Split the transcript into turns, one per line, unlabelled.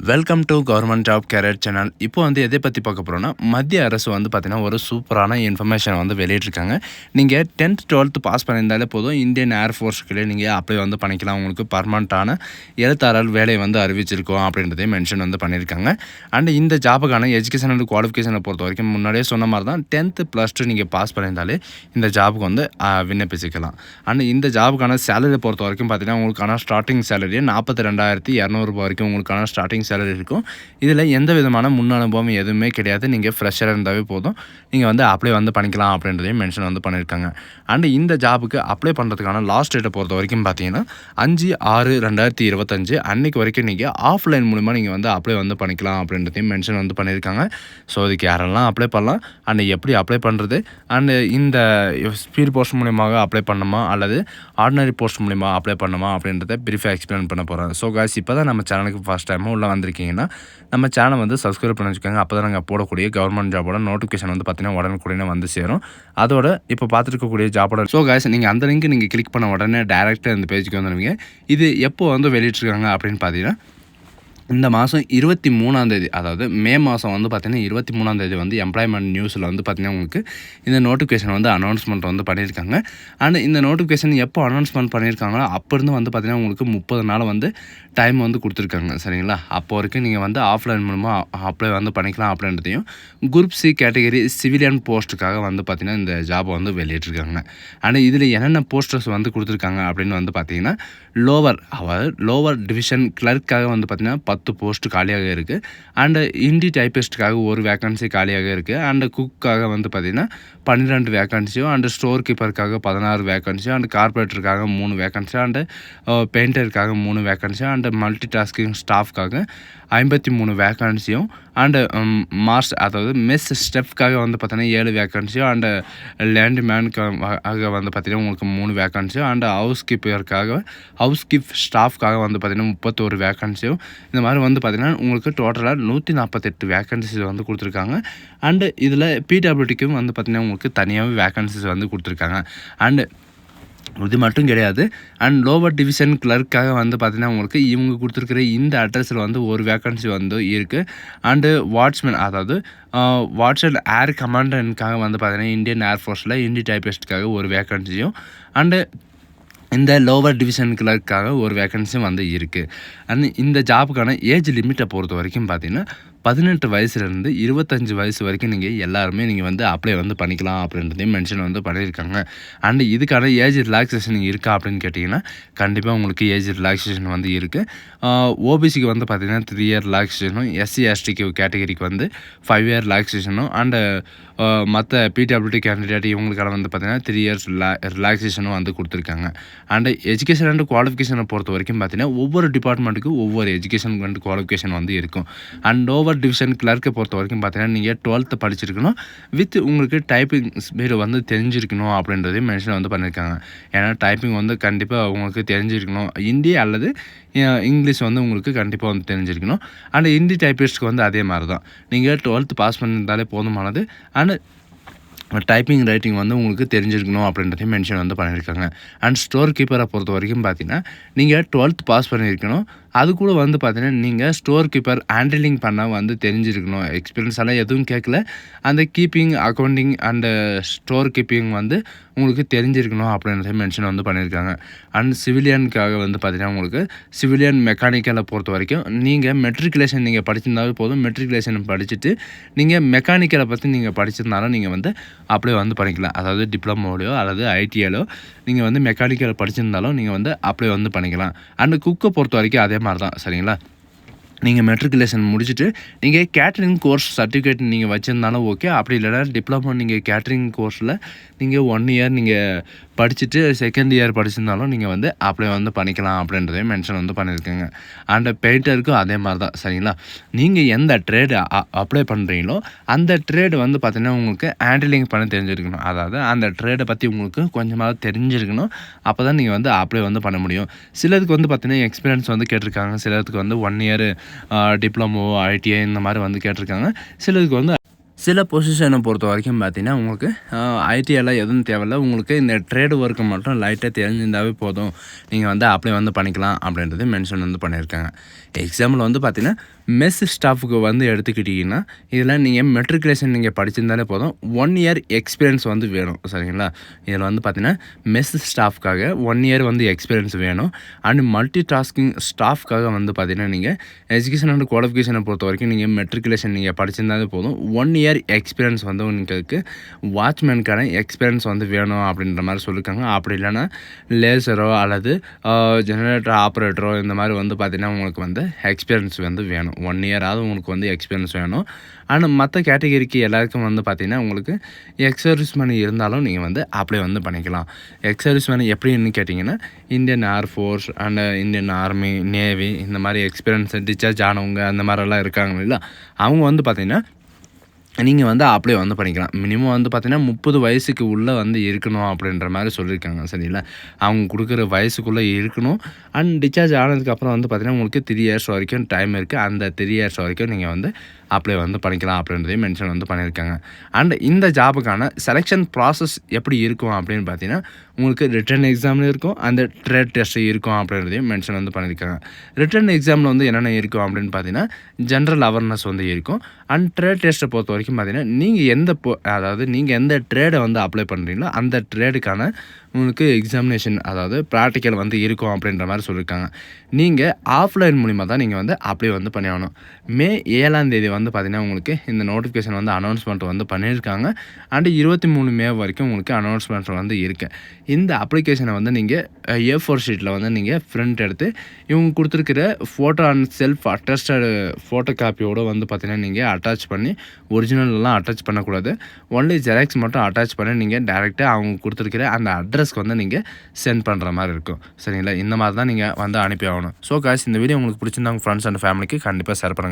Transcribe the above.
Welcome to government job career channel. இப்போ எதை பற்றி பார்க்க போகிறோன்னா, மத்திய அரசு பார்த்தீங்கன்னா ஒரு சூப்பரான இன்ஃபர்மேஷன் வெளியிட்டிருக்காங்க. நீங்கள் 10th 12th பாஸ் பண்ணியிருந்தாலே போதும், இந்தியன் ஏர்ஃபோர்ஸுக்குள்ளே நீங்கள் அப்ளை பண்ணிக்கலாம். உங்களுக்கு பர்மனண்ட்டான எழுத்தாளர் வேலை அறிவிச்சிருக்கோம் அப்படின்றதையும் மென்ஷன் பண்ணியிருக்காங்க. அண்ட் இந்த ஜாபுக்கான எஜுகேஷன் அண்ட் குவாலிஃபிகேஷனை பொறுத்த வரைக்கும் முன்னாடியே சொன்ன மாதிரி தான் 10th +2 நீங்கள் பாஸ் பண்ணியிருந்தாலே இந்த ஜாபுக்கு விண்ணப்பிச்சிக்கலாம். அண்ட் இந்த ஜாபுக்கான சேலரி பொறுத்த வரைக்கும் பார்த்தீங்கன்னா உங்களுக்கான ஸ்டார்டிங் சேலரி 42,200 வரைக்கும் உங்களுக்கான ஸ்டார்டிங் சேலரி இருக்கும். இதில் எந்த விதமான முன் அனுபவம் எதுவுமே கிடையாது. நீங்கள் ஃப்ரெஷராக இருந்தாவே போதும், நீங்கள் அப்ளை பண்ணிக்கலாம் அப்படின்றதையும் மென்ஷன் பண்ணியிருக்காங்க. அண்ட் இந்த ஜாபுக்கு அப்ளை பண்ணுறதுக்கான லாஸ்ட் டேட்டை பொறுத்த வரைக்கும் பார்த்தீங்கன்னா 5/6/2025 அன்றைக்கு வரைக்கும் நீங்கள் ஆஃப்லைன் மூலிமா நீங்கள் அப்ளை பண்ணிக்கலாம் அப்படின்றதையும் மென்ஷன் பண்ணியிருக்காங்க. ஸோ இதுக்கு யாரெல்லாம் அப்ளை பண்ணலாம், அண்ட் எப்படி அப்ளை பண்ணுறது, அண்டு இந்த ஸ்பீட் போஸ்ட் மூலியமாக அப்ளை பண்ணணுமா அல்லது ஆர்டினரி போஸ்ட் மூலிமா அப்ளை பண்ணணுமா அப்படின்றத ப்ரீஃபாக எக்ஸ்பிளைன் பண்ண போகிறேன். ஸோ காய்ஸ், இப்போ தான் நம்ம சேனலுக்கு ஃபஸ்ட் டைமும் உள்ள வந்திருக்கீங்கன்னா நம்ம சேனல் சப்ஸ்கிரைப் பண்ணி வச்சுக்கோங்க. அப்போ தான் நாங்கள் போடக்கூடிய கவர்மெண்ட் ஜாபோட நோட்டிஃபிகேஷன் பார்த்தீங்கன்னா உடனுக்குடனே சேரும். அதோட இப்போ பார்த்துருக்கக்கூடிய ஜாபோட ஸோ காய்ஸ், நீங்கள் அந்த லிங்க் நீங்கள் கிளிக் பண்ண உடனே டேரெக்டாக இந்த பேஜுக்கு வந்துடுவீங்க. இது எப்போ வெளியிட்டிருக்காங்க அப்படின்னு பார்த்தீங்கன்னா இந்த மாதம் 23ஆம், அதாவது மே மாதம் பார்த்தீங்கன்னா 23ஆம் எம்ப்ளாய்மெண்ட் நியூஸில் பார்த்தீங்கன்னா உங்களுக்கு இந்த நோட்டிஃபிகேஷன் அனௌன்ஸ்மெண்ட் பண்ணியிருக்காங்க. அண்ட் இந்த நோட்டிஃபிகேஷன் எப்போ அனௌன்ஸ்மெண்ட் பண்ணியிருக்காங்களோ அப்போ இருந்து பார்த்தீங்கன்னா உங்களுக்கு 30 நாள் டைம் கொடுத்துருக்காங்க. சரிங்களா? அப்போ வரைக்கும் நீங்கள் ஆஃப்லைன் மூலமாக அப்ளை பண்ணிக்கலாம் அப்படின்றதையும் குரூப் சி கேட்டகரி சிவிலியன் போஸ்ட்டுக்காக பார்த்தீங்கன்னா இந்த ஜாப் வெளியிட்டிருக்காங்க. அண்ட் இதில் என்னென்ன போஸ்டர்ஸ் கொடுத்துருக்காங்க அப்படின்னு பார்த்தீங்கன்னா லோவர் டிவிஷன் கிளர்க்காக பார்த்தீங்கன்னா 10 போஸ்ட் காலியாக இருக்குது. அண்டு ஹிந்தி டைப்பிஸ்ட்டுக்காக ஒரு வேக்கன்சி காலியாக இருக்குது. அண்டு குக்காக பார்த்தீங்கன்னா 12 வேக்கன்சியும், அண்டு ஸ்டோர் கீப்பருக்காக 16 வேக்கன்சியும், அண்டு கார்பரேட்டருக்காக 3 வேக்கன்சியும், அண்டு பெயிண்டருக்காக 3 வேக்கன்சியும், அண்டு மல்டி டாஸ்கிங் ஸ்டாஃப்காக 53 வேக்கன்சியும், அண்டு அதாவது மெஸ் ஸ்டெஃப்காக பார்த்தீங்கன்னா 7 வேக்கன்சியும், அண்டு லேண்ட் மேனுக்காக பார்த்தீங்கன்னா உங்களுக்கு 3 வேக்கன்சியும், அண்டு ஹவுஸ் கீப் ஸ்டாஃப்காக பார்த்தீங்கன்னா 31 வேக்கன்சியும், இந்த மாதிரி பார்த்தீங்கன்னா உங்களுக்கு டோட்டலாக 148 வேக்கன்சிஸ் கொடுத்துருக்காங்க. அண்டு இதில் பிடபிள்யூடிக்கும் பார்த்தீங்கன்னா உங்களுக்கு தனியாகவே வேக்கன்சிஸ் கொடுத்துருக்காங்க. அண்டு இது மட்டும் கிடையாது. அண்ட் லோவர் டிவிஷன் கிளர்க்காக பார்த்தீங்கன்னா உங்களுக்கு இவங்க கொடுத்துருக்கிற இந்த அட்ரஸில் ஒரு வேக்கன்சி இருக்குது. அண்டு வாட்ச்மேன், அதாவது வாட்சன் ஏர் கமாண்டன்ட்காக பார்த்தீங்கன்னா இந்தியன் ஏர்ஃபோர்ஸில் ஹிந்தி டைப்பிஸ்ட்டுக்காக ஒரு வேக்கன்சியும், அண்டு இந்த லோவர் டிவிஷன் கிளர்க்காக ஒரு வேக்கன்சியும் இருக்குது. அண்ட் இந்த ஜாபுக்கான ஏஜ் லிமிட்டை பொறுத்த வரைக்கும் பார்த்தீங்கன்னா 18 வயசுலேருந்து 25 வயசு வரைக்கும் நீங்கள் எல்லாருமே நீங்கள் அப்ளை பண்ணிக்கலாம் அப்படின்றதையும் மென்ஷன் பண்ணியிருக்காங்க. அண்ட் இதுக்கான ஏஜ் ரிலாக்ஸேஷன் இருக்கா அப்படின்னு கேட்டிங்கன்னா கண்டிப்பாக உங்களுக்கு ஏஜ் ரிலாக்ஸேஷன் இருக்குது. ஓபிசிக்கு பார்த்தீங்கன்னா 3 இயர் ரிலாக்ஸேஷனும், எஸ்சி எஸ்டிக்கு கேட்டகரிக்கு 5 இயர் ரிலாக்ஸேஷனும், அண்டு மற்ற பிடபிள்யூடி கேண்டிடேட் இவங்களுக்கான பார்த்தீங்கன்னா 3 இயர்ஸ் ரிலாக்ஸேஷனும் கொடுத்துருக்காங்க. அண்டு எஜுகேஷன் அண்ட் குவாலிஃபிகேஷனை பொறுத்த வரைக்கும் பார்த்தீங்கன்னா ஒவ்வொரு டிபார்ட்மெண்ட்டுக்கும் ஒவ்வொரு எஜுகேஷன் அண்ட் குவாலிஃபிகேஷன் இருக்கும். அண்ட் லோவர் டிவிஷன் கிளர்க்கை பொறுத்த வரைக்கும் பார்த்தீங்கன்னா நீங்கள் 12th படிச்சிருக்கணும், வித் உங்களுக்கு டைப்பிங் ஸ்பீடு தெரிஞ்சிருக்கணும் அப்படின்றதையும் மென்ஷன் பண்ணியிருக்காங்க. ஏன்னா டைப்பிங் கண்டிப்பாக உங்களுக்கு தெரிஞ்சிருக்கணும். ஹிந்தி அல்லது இங்கிலீஷ் உங்களுக்கு கண்டிப்பாக தெரிஞ்சிருக்கணும். அண்ட் ஹிந்தி டைப்பிஸ்ட்டுக்கு அதே மாதிரி தான், நீங்கள் 12th பாஸ் பண்ணியிருந்தாலே போதுமானது. அண்ட் டைப்பிங் ரைட்டிங் உங்களுக்கு தெரிஞ்சிருக்கணும் அப்படின்றதையும் மென்ஷன் பண்ணியிருக்காங்க. அண்ட் ஸ்டோர் கீப்பரை பொறுத்த வரைக்கும் பார்த்தீங்கன்னா நீங்கள் 12th பாஸ் பண்ணியிருக்கணும். அது கூட பார்த்தீங்கன்னா நீங்கள் ஸ்டோர் கீப்பர் ஹேண்டிலிங் பண்ண தெரிஞ்சிருக்கணும். எக்ஸ்பீரியன்ஸ் எல்லாம் எதுவும் கேட்கல, அந்த keeping accounting and store keeping உங்களுக்கு தெரிஞ்சிருக்கணும் அப்படின்றத மென்ஷன் பண்ணியிருக்காங்க. அண்ட் சிவிலியனுக்காக பார்த்தீங்கன்னா உங்களுக்கு சிவிலியன் மெக்கானிக்கலை பொறுத்த வரைக்கும் நீங்கள் மெட்ரிகுலேஷன் நீங்கள் படிச்சிருந்தாலும் போதும். மெட்ரிகுலேஷன் படிச்சுட்டு நீங்கள் மெக்கானிக்கலை பற்றி நீங்கள் படிச்சிருந்தாலும் நீங்கள் அப்ளை பண்ணிக்கலாம். அதாவது டிப்ளமோலையோ அல்லது ஐடிஐலோ நீங்கள் மெக்கானிக்கல் படிச்சிருந்தாலும் நீங்கள் அப்ளை பண்ணிக்கலாம். அண்டு குக்கை பொறுத்த வரைக்கும் அதே மாதிரி தான். சரிங்களா? நீங்கள் மெட்ரிகுலேஷன் முடிச்சுட்டு நீங்கள் கேட்ரிங் கோர்ஸ் சர்டிஃபிகேட் நீங்கள் வச்சுருந்தாலும் ஓகே. அப்படி இல்லைனா டிப்ளமோ நீங்கள் கேட்ரிங் கோர்ஸில் நீங்கள் 1 இயர் நீங்கள் படிச்சுட்டு செகண்ட் இயர் படிச்சிருந்தாலும் நீங்கள் அப்ளை பண்ணிக்கலாம் அப்படின்றதையும் மென்ஷன் பண்ணியிருக்கேங்க. அண்ட் பெயிண்டருக்கும் அதே மாதிரி தான். சரிங்களா? நீங்கள் எந்த ட்ரேடு அப்ளை பண்ணுறீங்களோ அந்த ட்ரேடு பார்த்தீங்கன்னா உங்களுக்கு ஹேண்டிலிங் பண்ண தெரிஞ்சிருக்கணும். அதாவது அந்த ட்ரேடை பற்றி உங்களுக்கு கொஞ்சமாக தெரிஞ்சிருக்கணும். அப்போ தான் நீங்கள் அப்ளை பண்ண முடியும். சிலருக்கு பார்த்தீங்கன்னா எக்ஸ்பீரியன்ஸ் கேட்டிருக்காங்க. சிலருக்கு 1 இயர் டிப்ளமோ ஐடிஐ இந்த மாதிரி கேட்டிருக்காங்க. சிலருக்கு சில பொசிஷனை பொறுத்த வரைக்கும் பார்த்தீங்கன்னா உங்களுக்கு ஐடிஐலாம் எதுவும் தேவையில்லை. உங்களுக்கு இந்த ட்ரேடு ஒர்க்கு மட்டும் லைட்டாக தெரிஞ்சிருந்தாவே போதும், நீங்கள் அப்ளை பண்ணிக்கலாம் அப்படின்றது மென்ஷன் பண்ணியிருக்காங்க. எக்ஸாம்பிள் வந்து பார்த்தீங்கன்னா, மெஸ் ஸ்டாஃப்க்கு வந்து எடுத்துக்கிட்டிங்கன்னா, இதில நீங்க மெட்ரிகுலேஷன் நீங்க படிச்சிருந்தாலே போதும். 1 இயர் எக்ஸ்பீரியன்ஸ் வந்து வேணும். சரிங்களா? இதில வந்து பார்த்தீங்கன்னா, மெஸ் ஸ்டாஃப்க்காக 1 இயர் வந்து எக்ஸ்பீரியன்ஸ் வேணும். அண்ட் மல்டி டாஸ்கிங் ஸ்டாஃப்க்காக வந்து பார்த்தீங்கன்னா, நீங்க எஜுகேஷன் அண்ட் குவாலிஃபிகேஷன பொறுத்தவரைக்கும் நீங்க மெட்ரிகுலேஷன் நீங்க படிச்சிருந்தாலே போதும். 1 இயர் எக்ஸ்பீரியன்ஸ் வந்து உங்களுக்கு வாட்ச்மேனுக்கான எக்ஸ்பீரியன்ஸ் வந்து வேணும் அப்படின்ற மாரி சொல்லியிருக்காங்க. அப்படி இல்லன்னா, லேசரோ அல்லது ஜெனரேட்டர் ஆப்பரேட்டரோ இந்த மாரி வந்து பார்த்தீங்கன்னா, உங்களுக்கு வந்து எக்ஸ்பீரியன்ஸ் வந்து வேணும். 1 இயராவது உங்களுக்கு வந்து எக்ஸ்பீரியன்ஸ் வேணும். அண்ட் மத்த கேட்டகரிக்கு எல்லாருக்கும் வந்து பார்த்தீங்கன்னா, உங்களுக்கு எக்ஸ் சர்வீஸ் மேன் இருந்தாலும் நீங்க வந்து அப்ளை வந்து பண்ணிக்கலாம். எக்ஸ் சர்வீஸ் மேன் எப்படின்னு கேட்டிங்கன்னா, Indian air force and Indian army, navy இந்த மாரி எக்ஸ்பீரியன்ஸ் டிஸ்சார்ஜ் ஆனவங்க அந்த மாரிலாம் இருக்காங்க இல்லைங்களா? அவங்க வந்து பார்த்தீங்கன்னா, நீங்க வந்து அப்ளை வந்து பண்ணிக்கலாம். மினிமம் வந்து பார்த்தீங்கன்னா, 30 வயசுக்கு உள்ள வந்து இருக்கணும் அப்படின்ற மாரி சொல்லியிருக்காங்க. சரிங்களா? அவங்க குடுக்குற வயசுக்குள்ள இருக்கணும். அண்ட் டிஸ்சார்ஜ் ஆனதுக்கப்புறம் வந்து பார்த்தீங்கன்னா, உங்களுக்கு 3 இயர்ஸ் வரைக்கும் டைம் இருக்கு. அந்த 3 இயர்ஸ் வரைக்கும் நீங்க வந்து அப்ளை வந்து பண்ணிக்கலாம் அப்படின்றதையும் மென்ஷன் வந்து பண்ணியிருக்காங்க. அண்ட் இந்த ஜாபுக்கான செலக்ஷன் ப்ராசஸ் எப்படி இருக்கும் அப்படின்னு பார்த்தீங்கன்னா, உங்களுக்கு ரிட்டன் எக்ஸாம்ல இருக்கும். அந்த ட்ரேட் டெஸ்ட் இருக்கும் அப்படின்றதையும் மென்ஷன் வந்து பண்ணியிருக்காங்க. ரிட்டன் எக்ஸாம்ல வந்து என்னென்ன இருக்கும் அப்படின்னு பார்த்தீங்கன்னா, ஜெனரல் அவேர்னஸ் வந்து இருக்கும். அண்ட் ட்ரேட் டெஸ்ட்டை பொறுத்தவரைக்கும் பார்த்தீங்கன்னா, அதாவது நீங்க எந்த ட்ரேடை வந்து அப்ளை பண்ணுறீங்களோ, அந்த ட்ரேடுக்கான உங்களுக்கு எக்ஸாமினேஷன் அதாவது ப்ராக்டிக்கல் வந்து இருக்கும் அப்படின்ற மாரி சொல்லியிருக்காங்க. நீங்க ஆஃப்லைன் மூலியமா தான் நீங்க வந்து அப்ளை வந்து பண்ணி ஆகணும். மே 7ஆம் தேதி வந்து பார்த்தீங்கன்னா, உங்களுக்கு இந்த நோட்டிஃபிகேஷன் வந்து அனௌன்ஸ்மெண்ட் வந்து பண்ணியிருக்காங்க. அண்ட் 23 மே வரைக்கும் உங்களுக்கு அனௌன்ஸ்மெண்ட் வந்து இருக்கு. இந்த அப்ளிகேஷனை வந்து நீங்க A4 ஷீட்ல வந்து நீங்க பிரிண்ட் எடுத்து இவங்க குடுத்துருக்கிற photo and self attested photo காப்பியோட வந்து பார்த்தீங்கன்னா, நீங்க அட்டாச் பண்ணி ஒரிஜினல்லாம் அட்டாச் பண்ணக்கூடாது. ஒன்லி ஜெராக்ஸ் மட்டும் அட்டாச் பண்ணி நீங்க டைரக்ட்டா அவங்க குடுத்துருக்கிற அந்த அட்ரஸ்க்கு வந்து நீங்க சென்ட் பண்ற மாரி இருக்கும். சரிங்களா? இந்த மாரி தான் நீங்க வந்து அனுப்பி ஆகணும். ஸோ காய்ஸ் இந்த வீடியோ உங்களுக்கு பிடிச்சிருந்தா உங்க ஃப்ரெண்ட்ஸ் அண்ட் ஃபேமிலிக்கு கண்டிப்பா ஷேர் பண்ணுங்க.